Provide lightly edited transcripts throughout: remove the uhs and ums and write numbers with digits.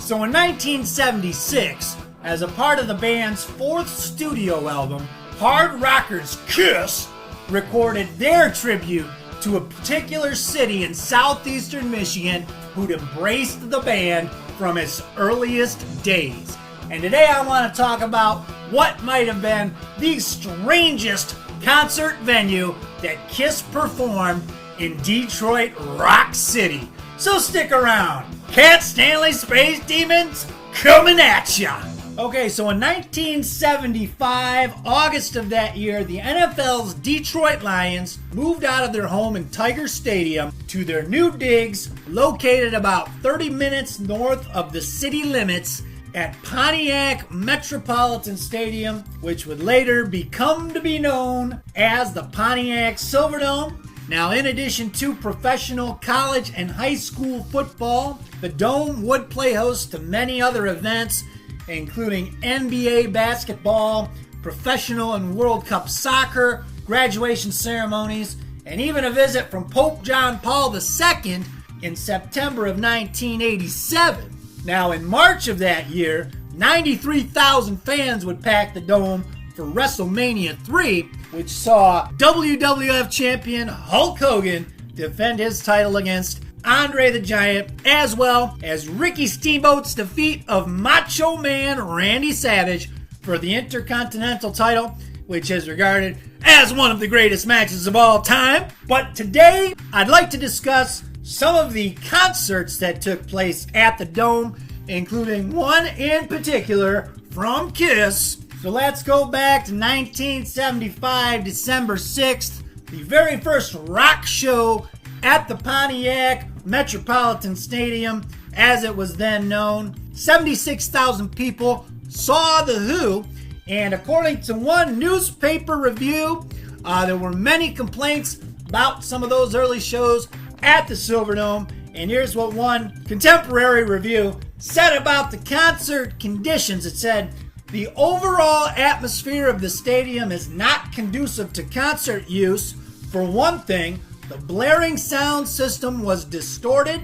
So in 1976, as a part of the band's fourth studio album, hard rockers Kiss recorded their tribute to a particular city in southeastern Michigan who'd embraced the band from its earliest days. And today I want to talk about what might have been the strangest concert venue that Kiss performed in Detroit Rock City. So stick around. Cat Stanley Space Demons coming at ya! Okay, so in 1975, August of that year, the NFL's Detroit Lions moved out of their home in Tiger Stadium to their new digs located about 30 minutes north of the city limits at Pontiac Metropolitan Stadium, which would later become to be known as the Pontiac Silverdome. Now, in addition to professional college and high school football, the Dome would play host to many other events, including NBA basketball, professional and World Cup soccer, graduation ceremonies, and even a visit from Pope John Paul II in September of 1987. Now, in March of that year, 93,000 fans would pack the Dome for WrestleMania 3, which saw WWF champion Hulk Hogan defend his title against Andre the Giant, as well as Ricky Steamboat's defeat of Macho Man Randy Savage for the Intercontinental title, which is regarded as one of the greatest matches of all time. But today, I'd like to discuss some of the concerts that took place at the Dome, including one in particular from Kiss. So let's go back to 1975, December 6th, the very first rock show at the Pontiac Metropolitan Stadium, as it was then known. 76,000 people saw The Who, and according to one newspaper review, there were many complaints about some of those early shows at the Silverdome, and here's what one contemporary review said about the concert conditions. It said, "The overall atmosphere of the stadium is not conducive to concert use. For one thing, the blaring sound system was distorted,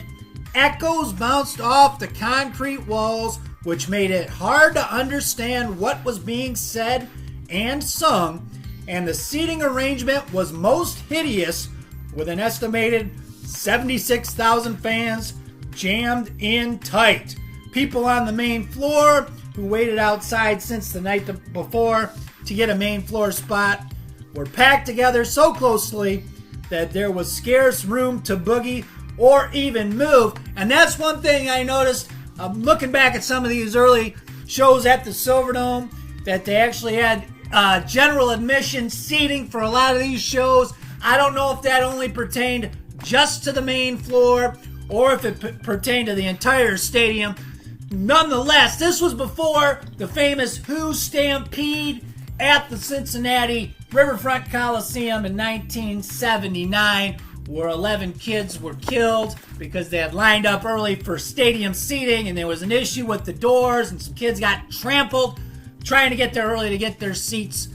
echoes bounced off the concrete walls, which made it hard to understand what was being said and sung, and the seating arrangement was most hideous, with an estimated 76,000 fans jammed in tight. People on the main floor who waited outside since the night before to get a main floor spot were packed together so closely that there was scarce room to boogie or even move." And that's one thing I noticed looking back at some of these early shows at the Silverdome, that they actually had general admission seating for a lot of these shows. I don't know if that only pertained just to the main floor or if it pertained to the entire stadium. Nonetheless, this was before the famous Who Stampede at the Cincinnati Riverfront Coliseum in 1979, where 11 kids were killed because they had lined up early for stadium seating, and there was an issue with the doors, and some kids got trampled trying to get there early to get their seats,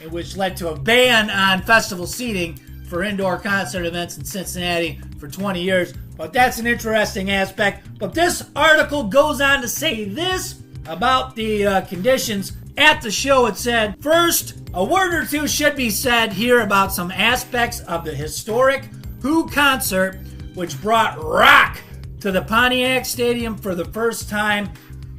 which led to a ban on festival seating for indoor concert events in Cincinnati for 20 years. But that's an interesting aspect. But this article goes on to say this about the conditions at the show. It said, "First, a word or two should be said here about some aspects of the historic Who concert, which brought rock to the Pontiac Stadium for the first time.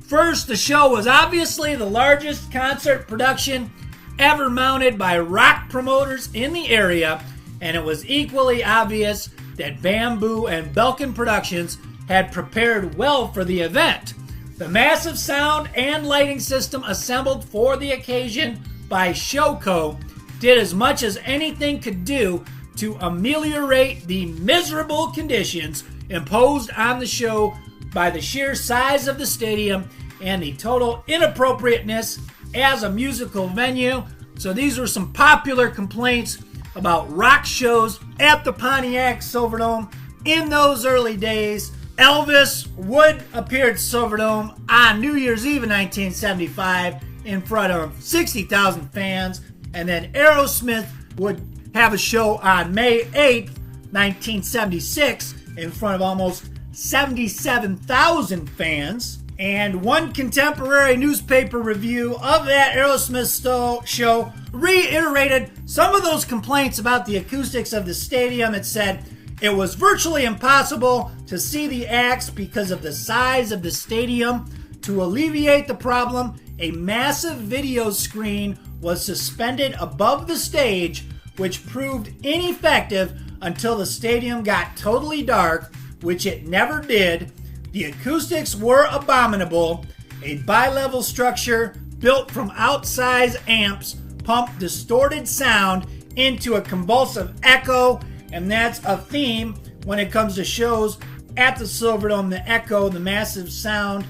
First, the show was obviously the largest concert production ever mounted by rock promoters in the area, and it was equally obvious that Bamboo and Belkin Productions had prepared well for the event. The massive sound and lighting system assembled for the occasion by Showco did as much as anything could do to ameliorate the miserable conditions imposed on the show by the sheer size of the stadium and the total inappropriateness as a musical venue." So these were some popular complaints about rock shows at the Pontiac Silverdome in those early days. Elvis would appear at Silverdome on New Year's Eve in 1975 in front of 60,000 fans, and then Aerosmith would have a show on May 8th, 1976 in front of almost 77,000 fans. And one contemporary newspaper review of that Aerosmith show reiterated some of those complaints about the acoustics of the stadium. It said it was virtually impossible to see the acts because of the size of the stadium. To alleviate the problem, a massive video screen was suspended above the stage, which proved ineffective until the stadium got totally dark, which it never did. The acoustics were abominable. A bi-level structure built from outsized amps pumped distorted sound into a convulsive echo, and that's a theme when it comes to shows at the Silverdome, the echo, the massive sound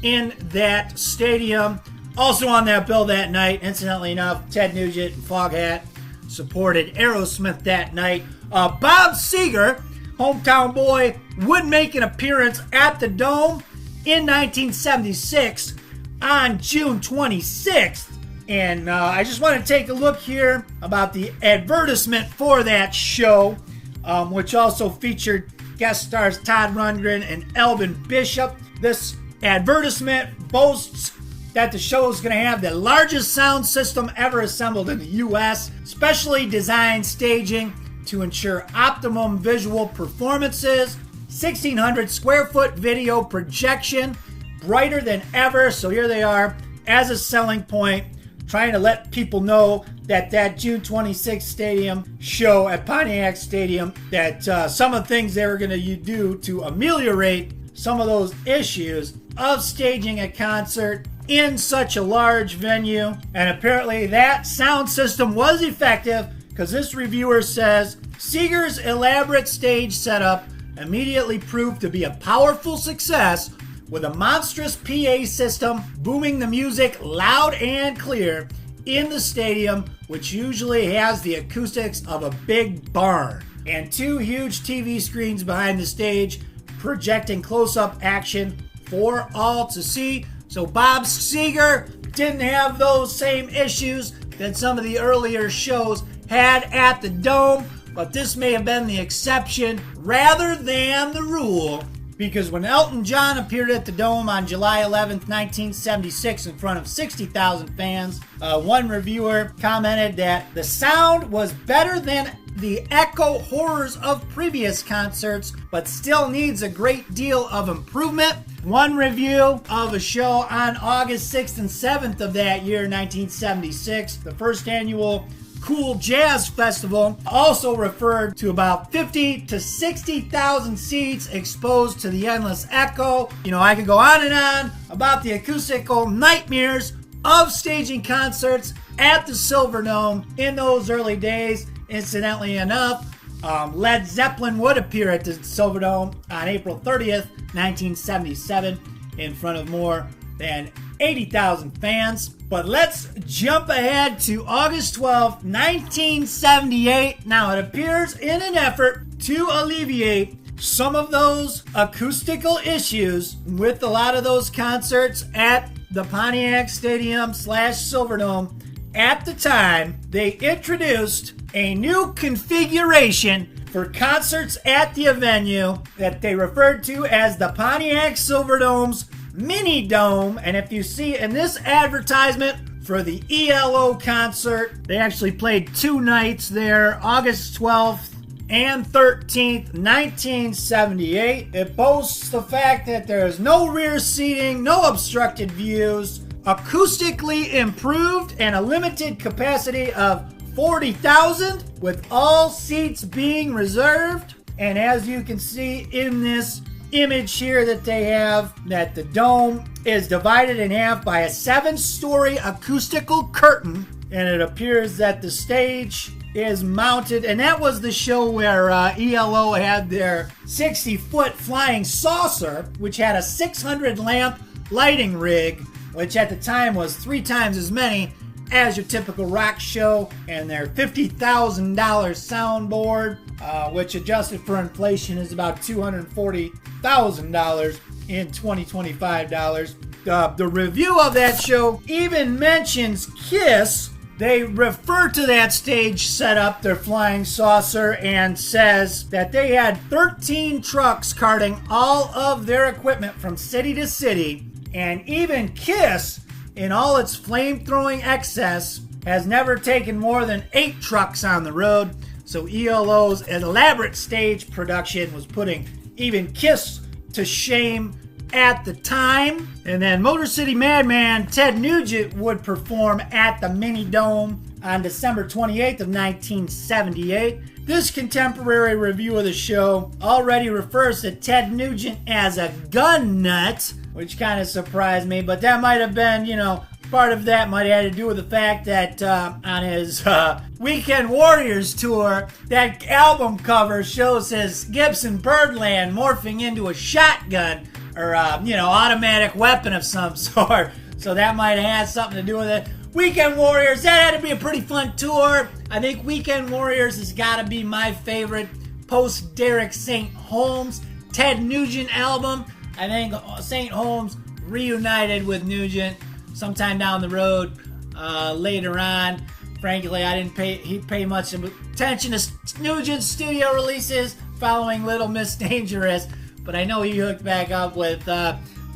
in that stadium. Also on that bill that night, incidentally enough, Ted Nugent and Foghat supported Aerosmith that night. Bob Seger, hometown boy, would make an appearance at the Dome in 1976 on June 26th. And I just want to take a look here about the advertisement for that show, which also featured guest stars Todd Rundgren and Elvin Bishop. This advertisement boasts that the show is going to have the largest sound system ever assembled in the U.S., specially designed staging to ensure optimum visual performances, 1,600 square foot video projection, brighter than ever. So here they are as a selling point, trying to let people know that June 26th stadium show at Pontiac Stadium, that some of the things they were going to do to ameliorate some of those issues of staging a concert in such a large venue. And apparently that sound system was effective, because this reviewer says Seger's elaborate stage setup immediately proved to be a powerful success, with a monstrous PA system booming the music loud and clear in the stadium, which usually has the acoustics of a big barn, and two huge TV screens behind the stage projecting close-up action for all to see. So Bob Seger didn't have those same issues that some of the earlier shows had at the Dome, but this may have been the exception rather than the rule, because when Elton John appeared at the Dome on July 11th, 1976 in front of 60,000 fans, one reviewer commented that the sound was better than the echo horrors of previous concerts, but still needs a great deal of improvement. One review of a show on August 6th and 7th of that year, 1976, the first annual Cool Jazz Festival, also referred to about 50 to 60,000 seats exposed to the endless echo. You know, I could go on and on about the acoustical nightmares of staging concerts at the Silverdome in those early days. Incidentally enough, Led Zeppelin would appear at the Silverdome on April 30th, 1977, in front of more than 80,000 fans. But let's jump ahead to August 12th, 1978. Now, it appears in an effort to alleviate some of those acoustical issues with a lot of those concerts at the Pontiac Stadium / Silverdome. At the time, they introduced a new configuration for concerts at the venue that they referred to as the Pontiac Silverdome's Mini Dome. And if you see in this advertisement for the ELO concert, they actually played two nights there, August 12th and 13th, 1978. It boasts the fact that there is no rear seating, no obstructed views, acoustically improved, and a limited capacity of 40,000, with all seats being reserved. And as you can see in this image here that they have, that the dome is divided in half by a 7-story acoustical curtain, and it appears that the stage is mounted, and that was the show where ELO had their 60-foot flying saucer, which had a 600 lamp lighting rig, which at the time was 3 times as many as your typical rock show, and their $50,000 soundboard, which adjusted for inflation is about $240,000 in 2025 dollars. The review of that show even mentions Kiss. They refer to that stage setup, their flying saucer, and says that they had 13 trucks carting all of their equipment from city to city And even Kiss, in all its flame-throwing excess, has never taken more than 8 trucks on the road. So ELO's elaborate stage production was putting even Kiss to shame at the time. And then Motor City Madman Ted Nugent would perform at the Mini Dome on December 28th of 1978. This contemporary review of the show already refers to Ted Nugent as a gun nut, which kind of surprised me, but that might have been, part of that might have had to do with the fact that on his Weekend Warriors tour, that album cover shows his Gibson Birdland morphing into a shotgun or, automatic weapon of some sort. So that might have had something to do with it. Weekend Warriors, that had to be a pretty fun tour. I think Weekend Warriors has got to be my favorite post-Derek St. Holmes Ted Nugent album. I think St. Holmes reunited with Nugent sometime down the road later on. Frankly, I didn't pay much attention to Nugent's studio releases following Little Miss Dangerous, but I know he hooked back up with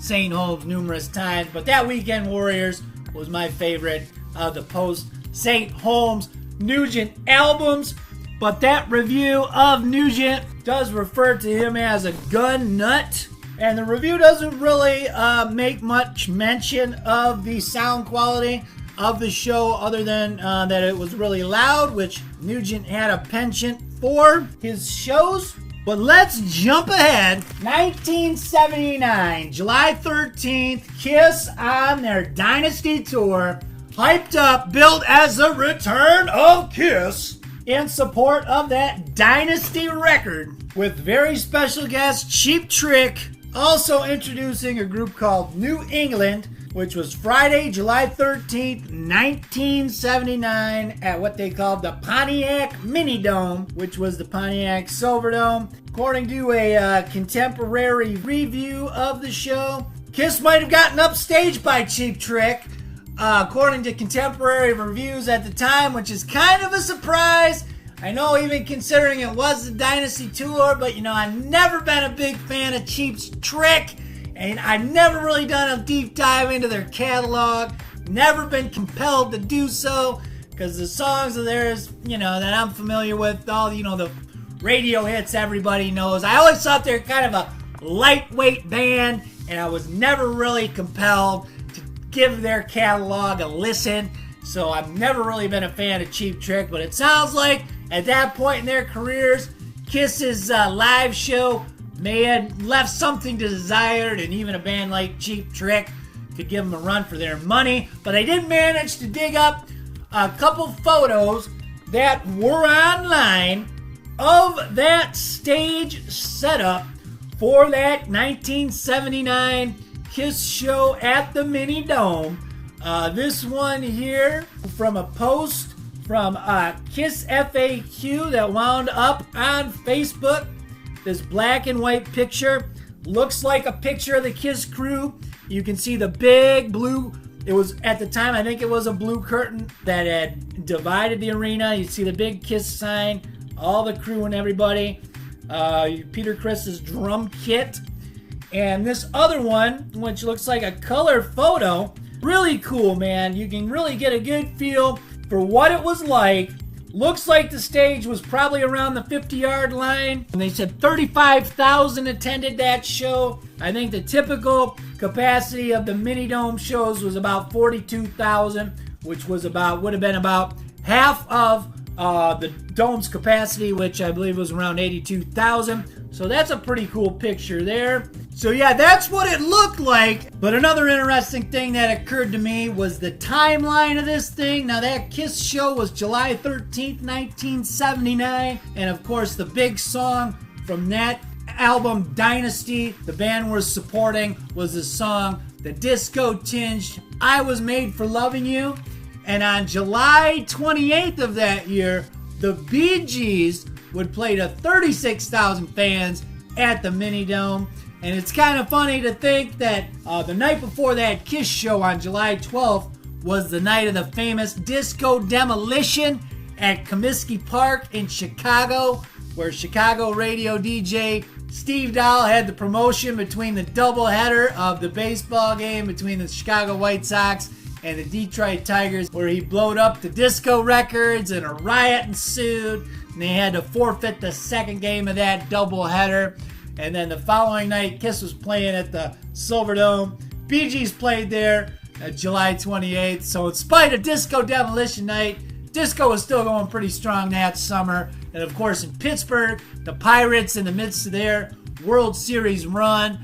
St. Holmes numerous times. But that Weekend Warriors was my favorite of the post-St. Holmes Nugent albums. But that review of Nugent does refer to him as a gun nut. And the review doesn't really make much mention of the sound quality of the show other than that it was really loud, which Nugent had a penchant for his shows. But let's jump ahead. 1979, July 13th, Kiss on their Dynasty Tour, hyped up, billed as the return of Kiss in support of that Dynasty record with very special guest Cheap Trick, also introducing a group called New England, which was Friday, July 13th, 1979 at what they called the Pontiac Mini Dome, which was the Pontiac Silverdome. According to a contemporary review of the show, Kiss might have gotten upstaged by Cheap Trick, according to contemporary reviews at the time, which is kind of a surprise. I know, even considering it was the Dynasty Tour, but I've never been a big fan of Cheap Trick, and I've never really done a deep dive into their catalog. Never been compelled to do so, because the songs of theirs, that I'm familiar with, all the radio hits everybody knows. I always thought they were kind of a lightweight band, and I was never really compelled to give their catalog a listen. So I've never really been a fan of Cheap Trick, but it sounds like at that point in their careers, Kiss's live show may have left something to desired, and even a band like Cheap Trick could give them a run for their money. But I did manage to dig up a couple photos that were online of that stage setup for that 1979 Kiss show at the Mini Dome. This one here from a post from Kiss FAQ that wound up on Facebook. This black and white picture looks like a picture of the Kiss crew. You can see the big blue, it was at the time, I think it was a blue curtain that had divided the arena. You see the big Kiss sign, all the crew and everybody. Peter Criss's drum kit. And this other one, which looks like a color photo, really cool, man. You can really get a good feel for what it was like. Looks like the stage was probably around the 50-yard line. And they said 35,000 attended that show. I think the typical capacity of the Mini Dome shows was about 42,000, which was would have been about half of the Dome's capacity, which I believe was around 82,000. So that's a pretty cool picture there. So yeah, that's what it looked like. But another interesting thing that occurred to me was the timeline of this thing. Now, that Kiss show was July 13th, 1979. And of course, the big song from that album, Dynasty, the band was supporting, was the song, the disco-tinged I Was Made for Loving You. And on July 28th of that year, the Bee Gees would play to 36,000 fans at the Mini Dome. And it's kind of funny to think that the night before that Kiss show on July 12th was the night of the famous disco demolition at Comiskey Park in Chicago, where Chicago radio DJ Steve Dahl had the promotion between the doubleheader of the baseball game between the Chicago White Sox and the Detroit Tigers, where he blowed up the disco records and a riot ensued, and they had to forfeit the second game of that doubleheader. And then the following night, Kiss was playing at the Silverdome. Bee Gees played there July 28th. So in spite of Disco Demolition Night, disco was still going pretty strong that summer. And of course in Pittsburgh, the Pirates, in the midst of their World Series run,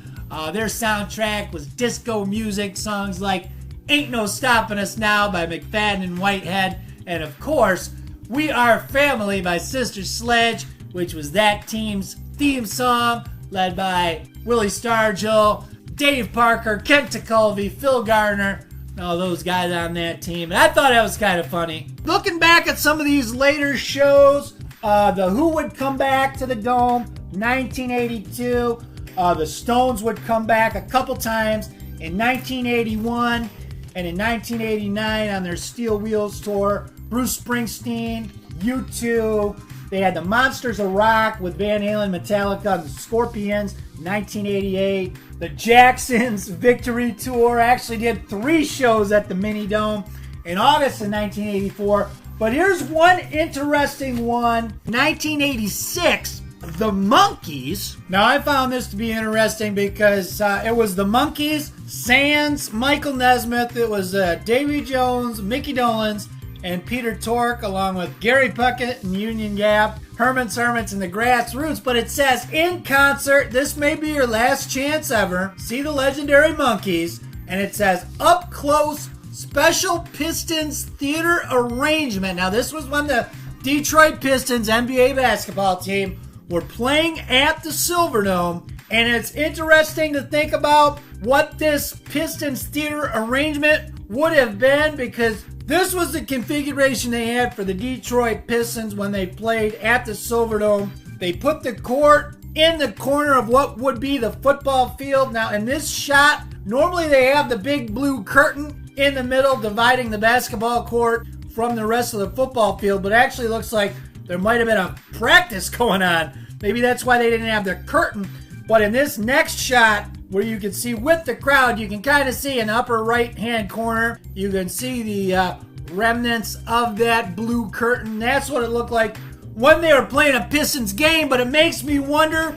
their soundtrack was disco music, songs like Ain't No Stopping Us Now by McFadden and Whitehead. And of course, We Are Family by Sister Sledge, which was that team's theme song, led by Willie Stargell, Dave Parker, Kent TeCulvey, Phil Garner, and all those guys on that team. And I thought that was kind of funny. Looking back at some of these later shows, the Who would come back to the Dome, 1982. The Stones would come back a couple times in 1981 and in 1989 on their Steel Wheels tour. Bruce Springsteen, U2. They had the Monsters of Rock with Van Halen, Metallica, the Scorpions, 1988. The Jacksons Victory Tour actually did 3 shows at the Mini Dome in August of 1984. But here's one interesting one. 1986, the Monkees. Now, I found this to be interesting because it was the Monkees, sans Michael Nesmith. It was Davy Jones, Mickey Dolenz, and Peter Tork, along with Gary Puckett and Union Gap, Herman's Hermits, and the Grassroots. But it says, in concert, this may be your last chance ever. See the legendary Monkees. And it says, up close, special Pistons theater arrangement. Now, this was when the Detroit Pistons NBA basketball team were playing at the Silverdome. And it's interesting to think about what this Pistons theater arrangement would have been, because this was the configuration they had for the Detroit Pistons when they played at the Silverdome. They put the court in the corner of what would be the football field. Now, in this shot, normally they have the big blue curtain in the middle dividing the basketball court from the rest of the football field, but it actually looks like there might have been a practice going on. Maybe that's why they didn't have the curtain. But in this next shot, where you can see with the crowd, you can kind of see in the upper right-hand corner, you can see the remnants of that blue curtain. That's what it looked like when they were playing a Pistons game, but it makes me wonder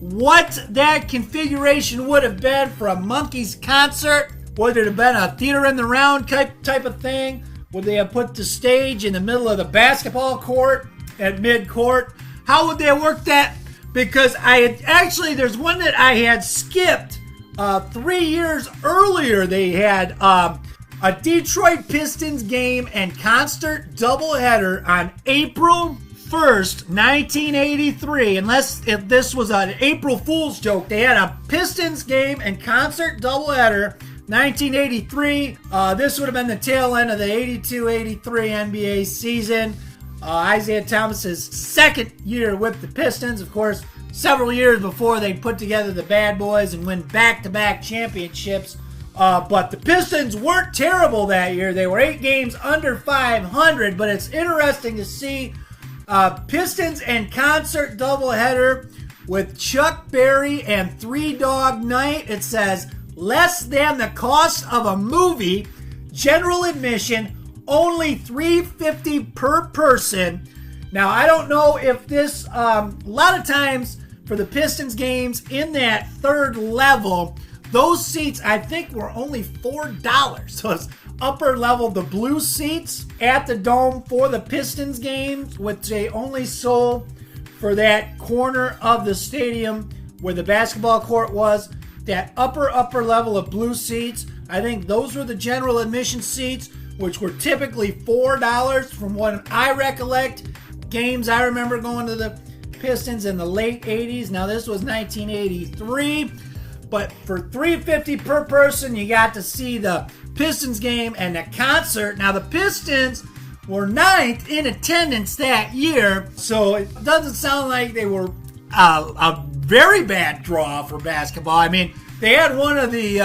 what that configuration would have been for a Monkees concert. Would it have been a theater in the round type of thing? Would they have put the stage in the middle of the basketball court at mid-court? How would they have worked that? Because there's one that I had skipped 3 years earlier. They had a Detroit Pistons game and concert doubleheader on April 1st, 1983. If this was an April Fool's joke, they had a Pistons game and concert doubleheader, 1983. This would have been the tail end of the 82-83 NBA season. Isaiah Thomas's second year with the Pistons, of course, several years before they put together the Bad Boys and win back-to-back championships. But the Pistons weren't terrible that year. They were 8 games under 500, but it's interesting to see Pistons and concert doubleheader with Chuck Berry and Three Dog Night. It says, less than the cost of a movie, general admission, only $350 per person. Now, I don't know if this, a lot of times for the Pistons games in that third level, those seats I think were only $4. So it's upper level, the blue seats at the Dome for the Pistons games, which they only sold for that corner of the stadium where the basketball court was. That upper level of blue seats, I think those were the general admission seats, which were typically $4 from what I recollect. Games I remember going to the Pistons in the late 80s. Now this was 1983, but for $350 per person, you got to see the Pistons game and the concert. Now the Pistons were 9th in attendance that year, so it doesn't sound like they were a very bad draw for basketball. I mean, they had one of the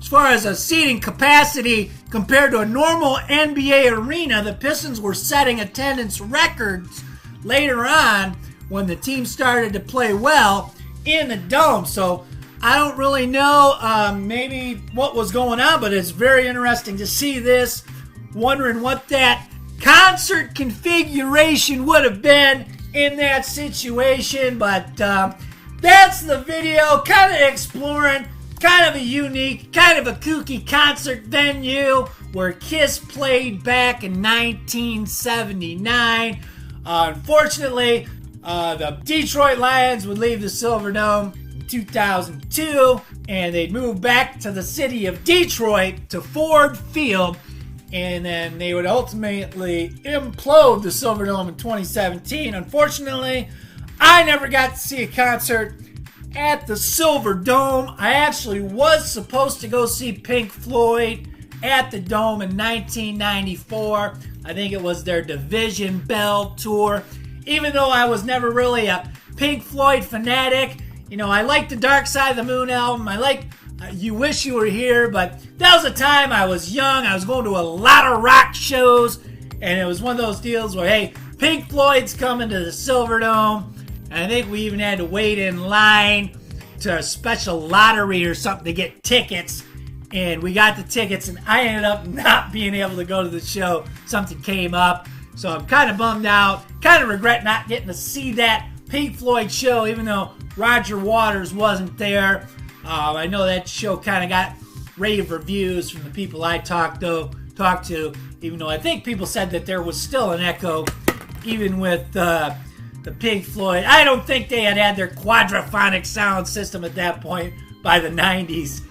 as far as a seating capacity compared to a normal NBA arena, the Pistons were setting attendance records later on when the team started to play well in the Dome. So I don't really know maybe what was going on, but it's very interesting to see this. Wondering what that concert configuration would have been in that situation. But that's the video, kind of exploring kind of a unique, kind of a kooky concert venue where Kiss played back in 1979. Unfortunately, the Detroit Lions would leave the Silverdome in 2002, and they'd move back to the city of Detroit to Ford Field, and then they would ultimately implode the Silverdome in 2017. Unfortunately, I never got to see a concert at the Silverdome. I actually was supposed to go see Pink Floyd at the Dome in 1994. I think it was their Division Bell tour. Even though I was never really a Pink Floyd fanatic, you know, I liked the Dark Side of the Moon album. I liked You Wish You Were Here, but that was a time I was young. I was going to a lot of rock shows, and it was one of those deals where, hey, Pink Floyd's coming to the Silverdome. And I think we even had to wait in line to a special lottery or something to get tickets. And we got the tickets, and I ended up not being able to go to the show. Something came up. So I'm kind of bummed out. Kind of regret not getting to see that Pink Floyd show, even though Roger Waters wasn't there. I know that show kind of got rave reviews from the people I talked to, even though I think people said that there was still an echo, even with the Pink Floyd. I don't think they had their quadraphonic sound system at that point by the 90s.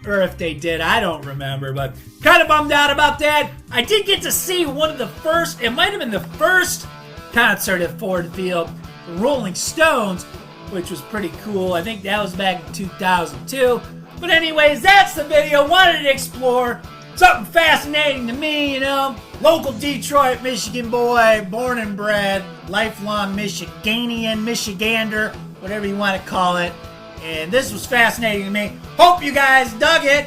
Or if they did, I don't remember. But kind of bummed out about that. I did get to see one of the first, it might have been the first concert at Ford Field, the Rolling Stones, which was pretty cool. I think that was back in 2002. But anyways, that's the video. Wanted to explore something fascinating to me, you know. Local Detroit, Michigan boy, born and bred, lifelong Michiganian, Michigander, whatever you want to call it. And this was fascinating to me. Hope you guys dug it.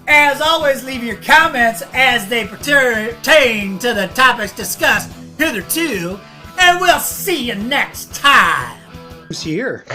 As always, leave your comments as they pertain to the topics discussed hitherto. And we'll see you next time. Who's here?